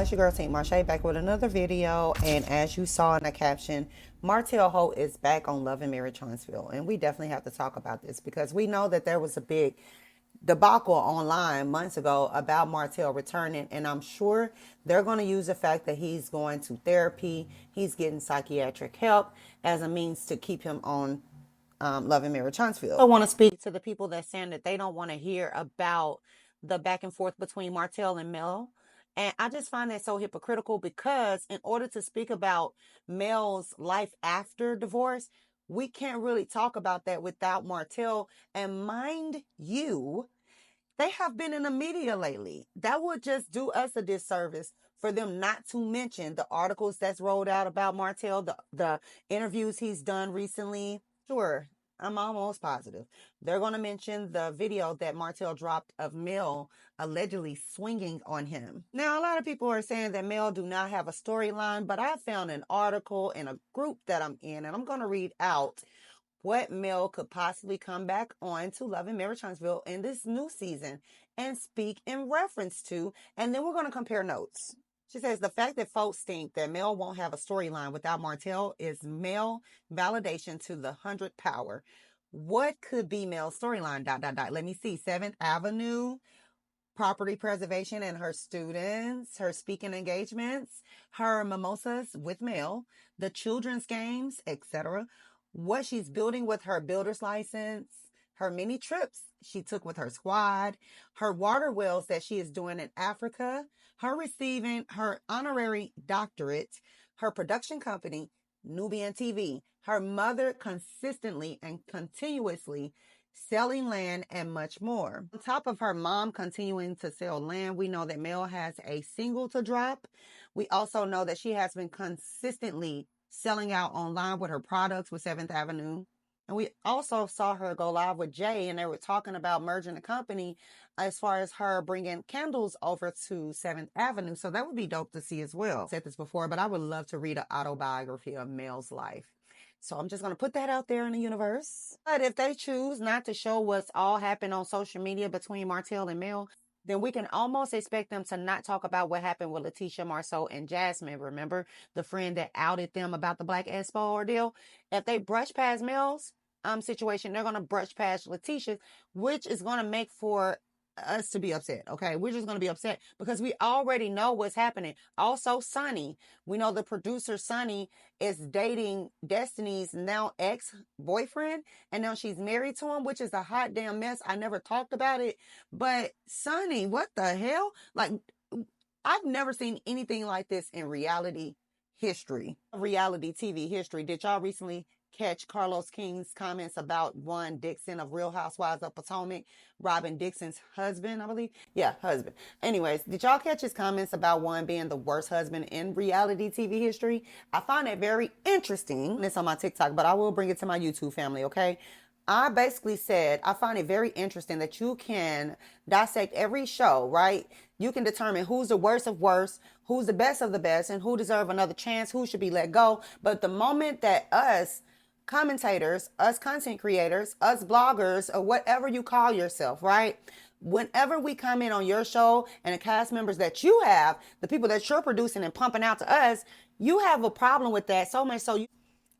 It's your girl Saint Marsau back with another video, and as you saw in the caption, Martell Holt is back on Love and Marriage Huntsville, and we definitely have to talk about this because we know that there was a big debacle online months ago about Martell returning, and I'm sure they're going to use the fact that he's going to therapy, he's getting psychiatric help as a means to keep him on Love and Marriage Huntsville. I want to speak to the people that saying that they don't want to hear about the back and forth between Martell and Mel. And I just find that so hypocritical because in order to speak about Mel's life after divorce, we can't really talk about that without Martell. And mind you, they have been in the media lately. That would just do us a disservice for them not to mention the articles that's rolled out about Martell, the interviews he's done recently. Sure, I'm almost positive they're going to mention the video that Martell dropped of Mel allegedly swinging on him. Now, a lot of people are saying that Mel do not have a storyline, but I found an article in a group that I'm in, and I'm going to read out what Mel could possibly come back on to Love and Marriage Huntsville in this new season and speak in reference to, and then we're going to compare notes. She says the fact that folks think that Mel won't have a storyline without Martell is Mel validation to the 100th power. What could be Mel's storyline? ... Let me see. 7th Avenue, property preservation and her students, her speaking engagements, her mimosas with Mel, the children's games, etc. What she's building with her builder's license, her many trips she took with her squad, her water wells that she is doing in Africa, her receiving her honorary doctorate, her production company, Nubian TV, her mother consistently and continuously selling land, and much more. On top of her mom continuing to sell land, we know that Mel has a single to drop. We also know that she has been consistently selling out online with her products with 7th Avenue. And we also saw her go live with Jay, and they were talking about merging the company as far as her bringing candles over to 7th Avenue. So that would be dope to see as well. I've said this before, but I would love to read an autobiography of Mel's life. So I'm just going to put that out there in the universe. But if they choose not to show what's all happened on social media between Martell and Mel, then we can almost expect them to not talk about what happened with LaTisha, Marsau, and Jasmine. Remember the friend that outed them about the Black Expo ordeal? If they brush past Mel's situation, they're going to brush past LaTisha, which is going to make for us to be upset. Okay, we're just going to be upset because we already know what's happening. Also, Sonny, we know the producer Sonny is dating Destiny's now ex-boyfriend, and now she's married to him, which is a hot damn mess. I never talked about it, but Sonny, what the hell? Like, I've never seen anything like this in reality history, reality TV history. Did y'all recently catch Carlos King's comments about Juan Dixon of Real Housewives of Potomac, Robin Dixon's husband, I believe? Yeah, husband. Anyways, did y'all catch his comments about Juan being the worst husband in reality TV history? I find it very interesting. It's on my TikTok, but I will bring it to my YouTube family, okay? I basically said, I find it very interesting that you can dissect every show, right? You can determine who's the worst of worst, who's the best of the best, and who deserve another chance, who should be let go. But the moment that us commentators, us content creators, us bloggers, or whatever you call yourself, right? Whenever we come in on your show and the cast members that you have, the people that you're producing and pumping out to us, you have a problem with that so much so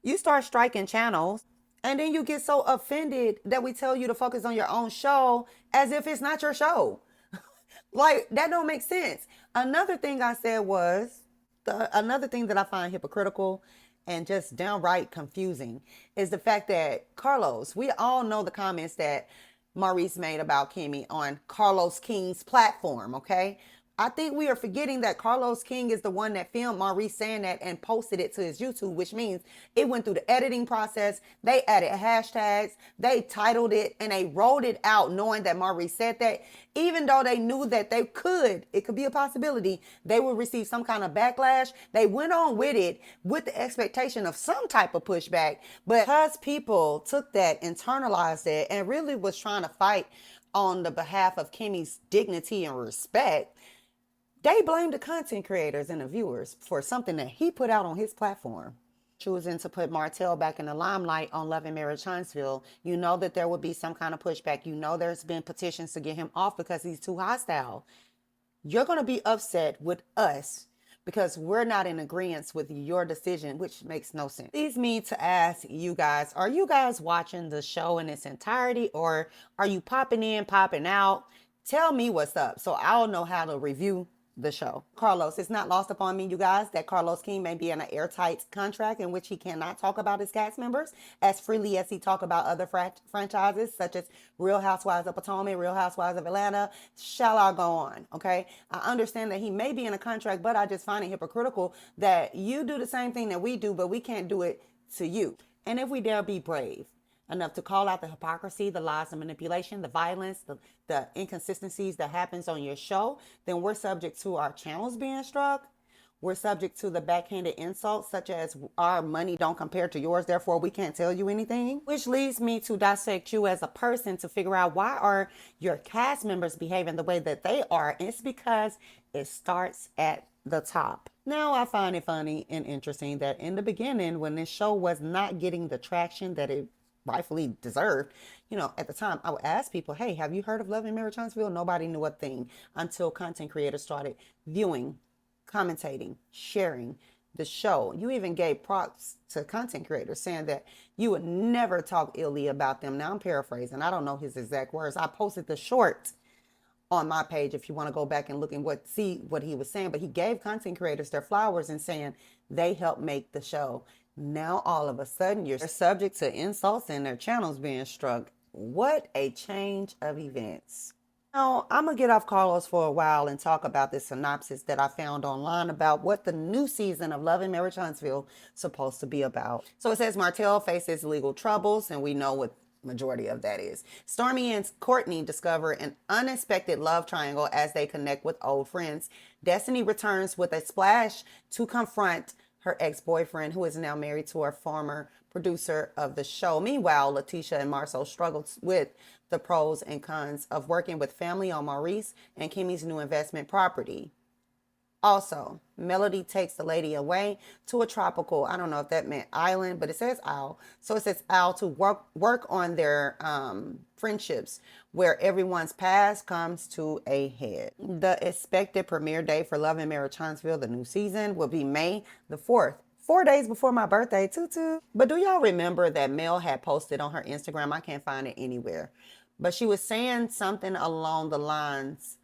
you start striking channels, and then you get so offended that we tell you to focus on your own show as if it's not your show. Like, that don't make sense. Another thing I said was, another thing that I find hypocritical and just downright confusing is the fact that Carlos, we all know the comments that Maurice made about Kimmi on Carlos King's platform, okay? I think we are forgetting that Carlos King is the one that filmed Maurice saying that and posted it to his YouTube, which means it went through the editing process. They added hashtags, they titled it, and they rolled it out knowing that Maurice said that, even though they knew that it could be a possibility, they would receive some kind of backlash. They went on with it with the expectation of some type of pushback, but because people took that, internalized it, and really was trying to fight on the behalf of Kimmi's dignity and respect, they blame the content creators and the viewers for something that he put out on his platform. Choosing to put Martell back in the limelight on Love and Marriage Huntsville, you know that there would be some kind of pushback. You know there's been petitions to get him off because he's too hostile. You're going to be upset with us because we're not in agreement with your decision, which makes no sense. Leads me to ask you guys, are you guys watching the show in its entirety, or are you popping in, popping out? Tell me what's up so I'll know how to review the show. Carlos, it's not lost upon me, you guys, that Carlos King may be in an airtight contract in which he cannot talk about his cast members as freely as he talk about other franchises such as Real Housewives of Potomac, Real Housewives of Atlanta. Shall I go on? Okay, I understand that he may be in a contract, but I just find it hypocritical that you do the same thing that we do, but we can't do it to you. And if we dare be brave enough to call out the hypocrisy, the lies and manipulation, the violence, the inconsistencies that happens on your show, then we're subject to our channels being struck. We're subject to the backhanded insults such as our money don't compare to yours, therefore we can't tell you anything. Which leads me to dissect you as a person to figure out, why are your cast members behaving the way that they are? And it's because it starts at the top. Now, I find it funny and interesting that in the beginning, when this show was not getting the traction that it rightfully deserved, at the time I would ask people, hey, have you heard of Love and Marriage Huntsville? Nobody knew a thing until content creators started viewing, commentating, sharing the show. You even gave props to content creators saying that you would never talk illy about them. Now I'm paraphrasing, I don't know his exact words. I posted the short on my page if you want to go back and look and see what he was saying, but he gave content creators their flowers and saying they helped make the show. Now all of a sudden you're subject to insults and their channels being struck. What a change of events. Now, I'm going to get off Carlos for a while and talk about this synopsis that I found online about what the new season of Love and Marriage Huntsville is supposed to be about. So it says Martel faces legal troubles, and we know what majority of that is. Stormi and Courtney discover an unexpected love triangle as they connect with old friends. Destiny returns with a splash to confront her ex-boyfriend, who is now married to her former producer of the show. Meanwhile, LaTisha and Marsau struggles with the pros and cons of working with family on Maurice and Kimmi's new investment property. Also, Melody takes the lady away to a tropical, I don't know if that meant island, but it says Isle. So it says Isle to work on their friendships, where everyone's past comes to a head. The expected premiere date for Love and Marriage Huntsville, the new season, will be May the 4th. 4 days before my birthday, tutu. But do y'all remember that Mel had posted on her Instagram? I can't find it anywhere. But she was saying something along the lines,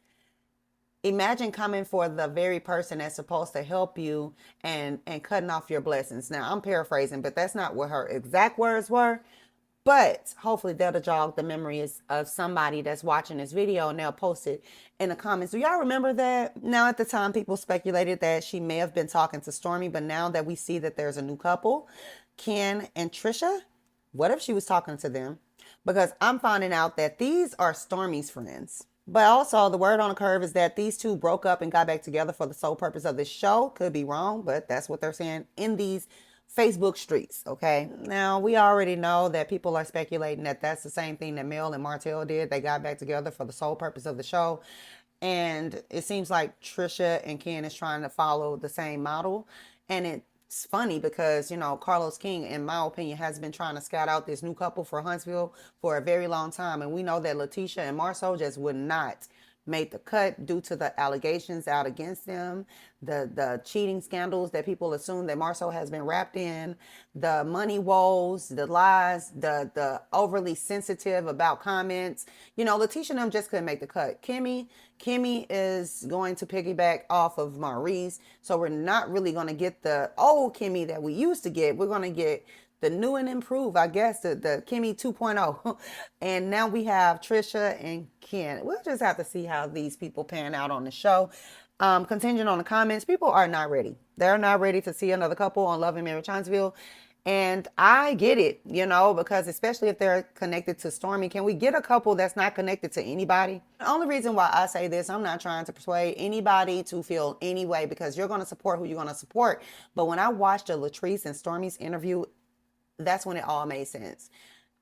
imagine coming for the very person that's supposed to help you and cutting off your blessings. Now, I'm paraphrasing, but that's not what her exact words were. But hopefully that'll jog the memories of somebody that's watching this video, and they'll post it in the comments. Do y'all remember that? Now, at the time, people speculated that she may have been talking to Stormi, but now that we see that there's a new couple, Ken and Trisha, what if she was talking to them? Because I'm finding out that these are Stormi's friends. But also, the word on the curve is that these two broke up and got back together for the sole purpose of this show. Could be wrong, but that's what they're saying in these Facebook streets, okay? Now, we already know that people are speculating that that's the same thing that Mel and Martell did. They got back together for the sole purpose of the show. And it seems like Trisha and Ken is trying to follow the same model. And it's funny because, Carlos King, in my opinion, has been trying to scout out this new couple for Huntsville for a very long time. And we know that LaTisha and Marsau just would not make the cut due to the allegations out against them, the cheating scandals that people assume that Marsau has been wrapped in, the money woes, the lies, the overly sensitive about comments. LaTisha and them just couldn't make the cut. Kimmi is going to piggyback off of Maurice, so we're not really going to get the old Kimmi that we used to get. We're going to get the new and improved, I guess, the Kimmi 2.0. And now we have Trisha and Ken. We'll just have to see how these people pan out on the show. Contingent on the comments, people are not ready. They're not ready to see another couple on Love and Marriage Huntsville. And I get it, because especially if they're connected to Stormi, can we get a couple that's not connected to anybody? The only reason why I say this, I'm not trying to persuade anybody to feel any way, because you're going to support who you're going to support. But when I watched the LaTisha and Stormi's interview, that's when it all made sense.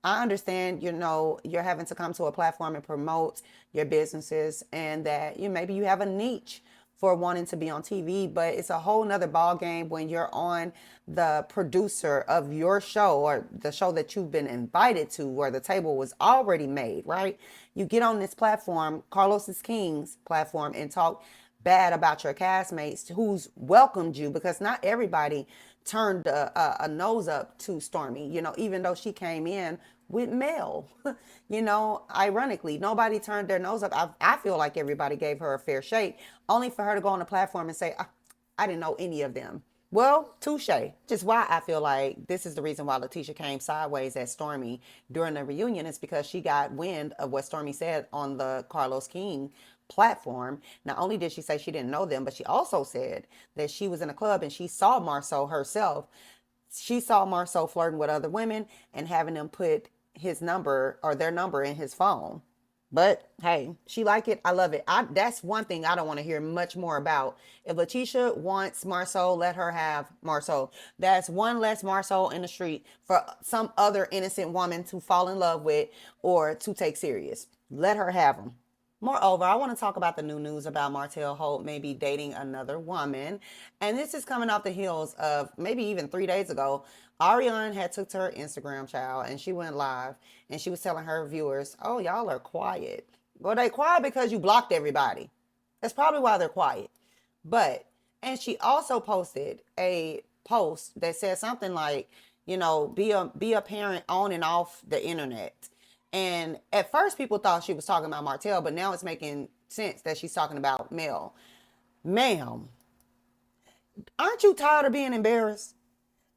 I understand, you're having to come to a platform and promote your businesses, and that maybe you have a niche for wanting to be on TV, but it's a whole nother ball game when you're on the producer of your show, or the show that you've been invited to, where the table was already made, right? You get on this platform, Carlos King's platform, and talk bad about your castmates who's welcomed you, because not everybody turned a nose up to Stormi, even though she came in with Mel. Ironically, nobody turned their nose up. I feel like everybody gave her a fair shake, only for her to go on the platform and say, I didn't know any of them. Well, touche. Which is why I feel like this is the reason why LaTisha came sideways at Stormi during the reunion, is because she got wind of what Stormi said on the Carlos King platform. Not only did she say she didn't know them, but she also said that she was in a club and she saw Marsau herself. She saw Marsau flirting with other women and having them put his number or their number in his phone. But hey, she like it. I love it. That's one thing I don't want to hear much more about. If LaTisha wants Marsau, let her have Marsau. That's one less Marsau in the street for some other innocent woman to fall in love with or to take serious. Let her have them. Moreover, I want to talk about the new news about Martell Holt maybe dating another woman. And this is coming off the heels of maybe even 3 days ago. Ariane had took to her Instagram, child, and she went live. And she was telling her viewers, oh, y'all are quiet. Well, they quiet because you blocked everybody. That's probably why they're quiet. And she also posted a post that said something like, be a parent on and off the internet. And at first people thought she was talking about Martel, but now it's making sense that she's talking about Mel. Ma'am, aren't you tired of being embarrassed?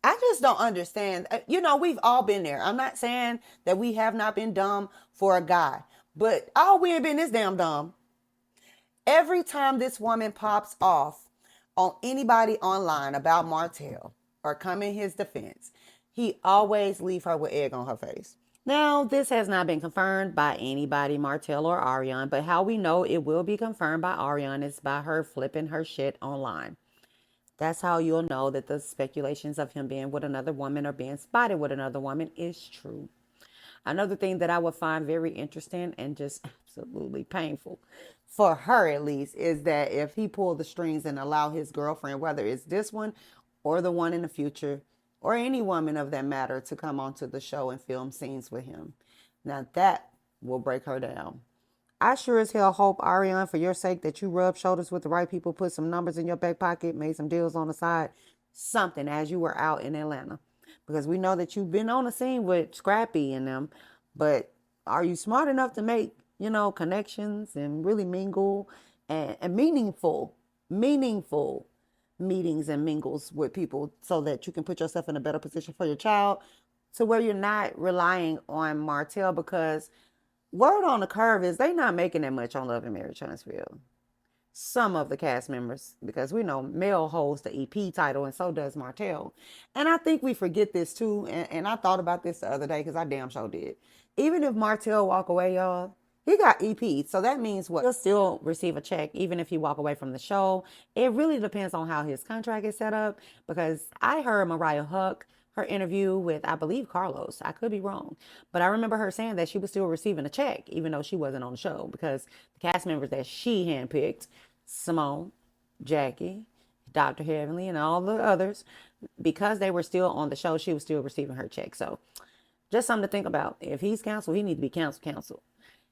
I just don't understand. We've all been there. I'm not saying that we have not been dumb for a guy, but we ain't been this damn dumb. Every time this woman pops off on anybody online about Martel or come in his defense, he always leave her with egg on her face. Now, this has not been confirmed by anybody, Martel or Ariane, but how we know it will be confirmed by Ariane is by her flipping her shit online. That's how you'll know that the speculations of him being with another woman or being spotted with another woman is true. Another thing that I would find very interesting and just absolutely painful, for her at least, is that if he pulled the strings and allow his girlfriend, whether it's this one or the one in the future, or any woman of that matter, to come onto the show and film scenes with him. Now that will break her down. I sure as hell hope, Ariane, for your sake, that you rub shoulders with the right people, put some numbers in your back pocket, made some deals on the side, something as you were out in Atlanta. Because we know that you've been on the scene with Scrappy and them, but are you smart enough to make, connections and really mingle and meaningful meetings and mingles with people so that you can put yourself in a better position for your child, to where you're not relying on Martel? Because word on the curve is they not making that much on Love and Marriage Huntsville. Some of the cast members, because we know Mel holds the EP title and so does Martel. And I think we forget this too. And I thought about this the other day because I damn sure did. Even if Martel walk away, y'all, he got EP. So that means what? He'll still receive a check even if he walk away from the show. It really depends on how his contract is set up, because I heard Mariah Huck, her interview with, I believe, Carlos. I could be wrong. But I remember her saying that she was still receiving a check, even though she wasn't on the show, because the cast members that she handpicked, Simone, Jackie, Dr. Heavenly, and all the others, because they were still on the show, she was still receiving her check. So just something to think about. If he's canceled, he needs to be canceled.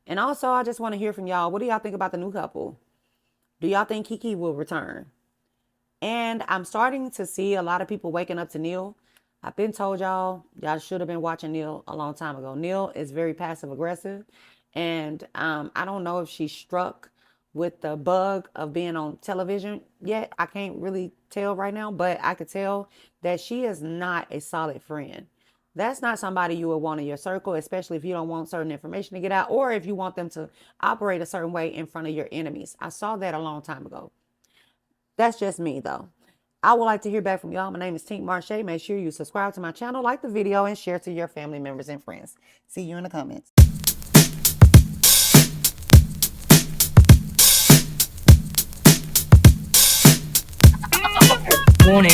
And also, I just want to hear from y'all. What do y'all think about the new couple? Do y'all think Kiki will return? And I'm starting to see a lot of people waking up to Neil. I've been told y'all should have been watching Neil a long time ago. Neil is very passive aggressive. And I don't know if she's struck with the bug of being on television yet. I can't really tell right now, but I could tell that she is not a solid friend. That's not somebody you would want in your circle, especially if you don't want certain information to get out, or if you want them to operate a certain way in front of your enemies. I saw that a long time ago. That's just me, though. I would like to hear back from y'all. My name is Tink Marche. Make sure you subscribe to my channel, like the video, and share to your family members and friends. See you in the comments. Warning.